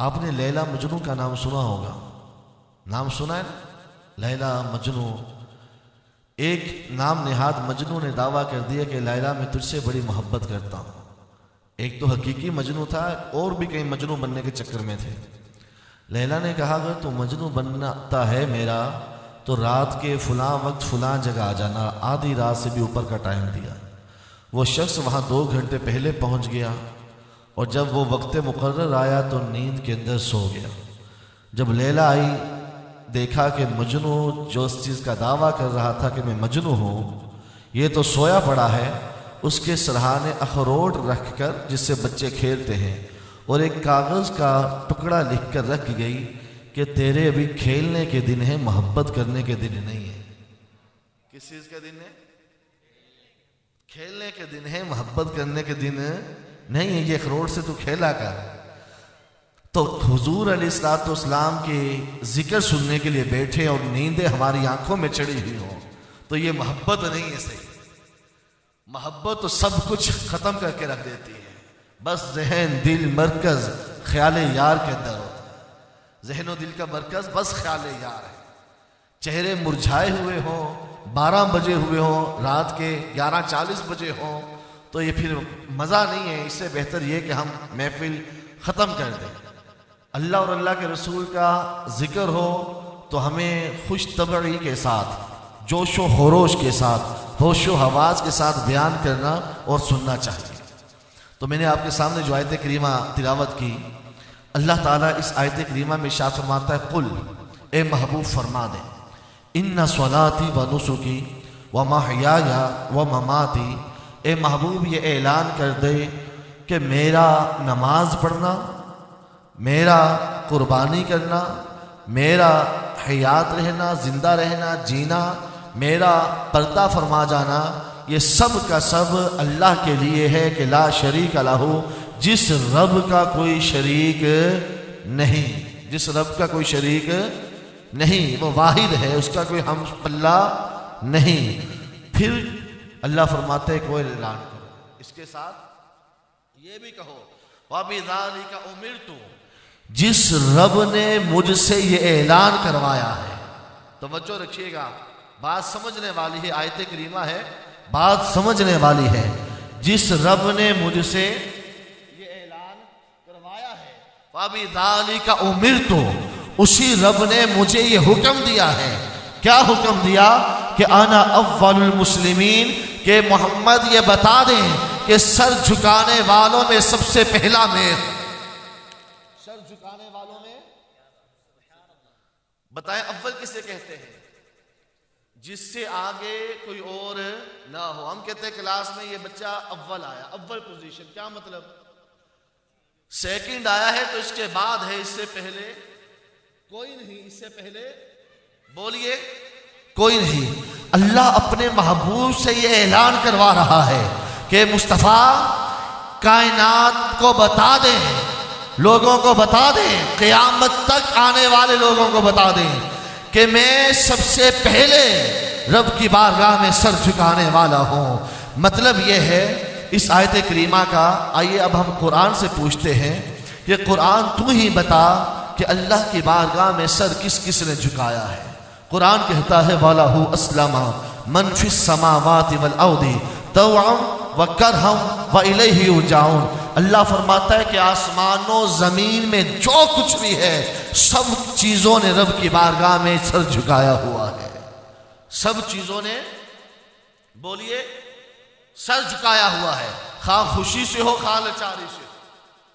آپ نے لیلا مجنو کا نام سنا ہوگا، نام سنا ہے نا، لیلا مجنو۔ ایک نام نہاد مجنو نے دعویٰ کر دیا کہ لیلا میں تجھ سے بڑی محبت کرتا ہوں۔ ایک تو حقیقی مجنو تھا، اور بھی کئی مجنو بننے کے چکر میں تھے۔ لیلا نے کہا اگر تو مجنو بنتا ہے میرا تو رات کے فلاں وقت فلاں جگہ آ جانا، آدھی رات سے بھی اوپر کا ٹائم دیا۔ وہ شخص وہاں 2 گھنٹے پہلے پہنچ گیا، اور جب وہ وقت مقرر آیا تو نیند کے اندر سو گیا۔ جب لیلا آئی دیکھا کہ مجنو جو اس چیز کا دعویٰ کر رہا تھا کہ میں مجنو ہوں، یہ تو سویا پڑا ہے۔ اس کے سرہانے اخروٹ رکھ کر، جس سے بچے کھیلتے ہیں، اور ایک کاغذ کا ٹکڑا لکھ کر رکھ گئی کہ تیرے ابھی کھیلنے کے دن ہیں، محبت کرنے کے دن نہیں ہے۔ کس چیز کے دن ہے؟ کھیلنے کے دن ہے، محبت کرنے کے دن نہیں ہے۔ یہ اخروٹ سے تو کھیلا کر۔ تو حضور علیہ الصلوۃ والسلام کے ذکر سننے کے لیے بیٹھے اور نیندیں ہماری آنکھوں میں چڑھی ہوئی ہوں تو یہ محبت نہیں ہے صحیح۔ محبت تو سب کچھ ختم کر کے رکھ دیتی ہے، بس ذہن دل مرکز خیال یار کے اندر ہوتا ہے۔ ذہن و دل کا مرکز بس خیال یار ہے۔ چہرے مرجھائے ہوئے ہوں، 12 بجے ہوئے ہوں، رات کے 11:40 بجے ہوں، تو یہ پھر مزہ نہیں ہے۔ اس سے بہتر یہ کہ ہم محفل ختم کر دیں۔ اللہ اور اللہ کے رسول کا ذکر ہو تو ہمیں خوش طبعی کے ساتھ، جوش و خروش کے ساتھ، ہوش و حواس کے ساتھ بیان کرنا اور سننا چاہیے۔ تو میں نے آپ کے سامنے جو آیت کریمہ تلاوت کی، اللہ تعالیٰ اس آیت کریمہ میں ارشاد فرماتا ہے قل، اے محبوب فرما دیں، ان صلاتی و نسکی و محیای و مماتی، اے محبوب یہ اعلان کر دے کہ میرا نماز پڑھنا، میرا قربانی کرنا، میرا حیات رہنا، زندہ رہنا، جینا، میرا پردہ فرما جانا، یہ سب کا سب اللہ کے لیے ہے کہ لا شریک لہ، جس رب کا کوئی شریک نہیں، جس رب کا کوئی شریک نہیں، وہ واحد ہے، اس کا کوئی ہم پلہ نہیں۔ پھر اللہ فرماتے ہیں کوئی اعلان کرو، اس کے ساتھ یہ بھی کہو وَبِذَلِكَ أُمِرْتُ، جس رب نے مجھ سے یہ اعلان کروایا ہے۔ توجہ رکھیے گا، بات سمجھنے والی ہے، آیت کریمہ ہے، بات سمجھنے والی ہے۔ جس رب نے مجھ سے یہ اعلان کروایا ہے، وَبِذَلِكَ أُمِرْتُ، اسی رب نے مجھے یہ حکم دیا ہے۔ کیا حکم دیا؟ کہ انا اول المسلمین، کہ محمد یہ بتا دیں کہ سر جھکانے والوں میں سب سے پہلا میں، سر جھکانے والوں میں بتائیں اول کسے کہتے ہیں؟ جس سے آگے کوئی اور نہ ہو۔ ہم کہتے ہیں کلاس میں یہ بچہ اول آیا، اول پوزیشن، کیا مطلب؟ سیکنڈ آیا ہے تو اس کے بعد ہے، اس سے پہلے کوئی نہیں، اس سے پہلے بولیے کوئی نہیں۔ اللہ اپنے محبوب سے یہ اعلان کروا رہا ہے کہ مصطفیٰ کائنات کو بتا دیں، لوگوں کو بتا دیں، قیامت تک آنے والے لوگوں کو بتا دیں کہ میں سب سے پہلے رب کی بارگاہ میں سر جھکانے والا ہوں۔ مطلب یہ ہے اس آیت کریمہ کا۔ آئیے اب ہم قرآن سے پوچھتے ہیں کہ قرآن تو ہی بتا کہ اللہ کی بارگاہ میں سر کس کس نے جھکایا ہے۔ قرآن کہتا ہے وَلَهُ أَسْلَمَ مَنْ فِي السَّمَاوَاتِ وَالْأَرْضِ طَوْعًا وَكَرْهًا وَإِلَيْهِ يُرْجَعُونَ۔ اللہ فرماتا ہے کہ آسمان و زمین میں جو کچھ بھی ہے سب چیزوں نے رب کی بارگاہ میں سر جھکایا ہوا ہے۔ سب چیزوں نے بولیے سر جھکایا ہوا ہے، خواہ خوشی سے ہو خواہ لاچاری سے ہو۔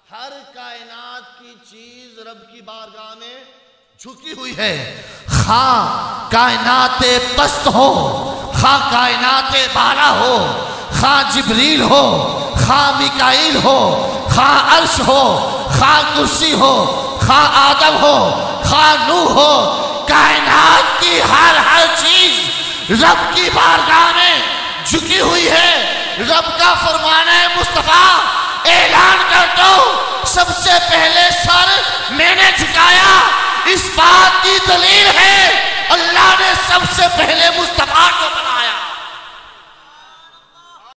ہر کائنات کی چیز رب کی بارگاہ میں جھکی ہوئی ہے، خواہ کائنات پست ہو خواہ کائنات بالا ہو، خواہ جبریل ہو خواہ میکائیل ہو، خواہ عرش ہو خواہ کرسی ہو، خواہ آدم ہو خواہ نوح ہو، کائنات کی ہر چیز رب کی بارگاہ میں جھکی ہوئی ہے۔ رب کا فرمان ہے مصطفیٰ اعلان کر دو سب سے پہلے سر میں نے جھکایا۔ اس بات کی دلیل ہے اللہ نے سب سے پہلے مصطفیٰ کو بنایا۔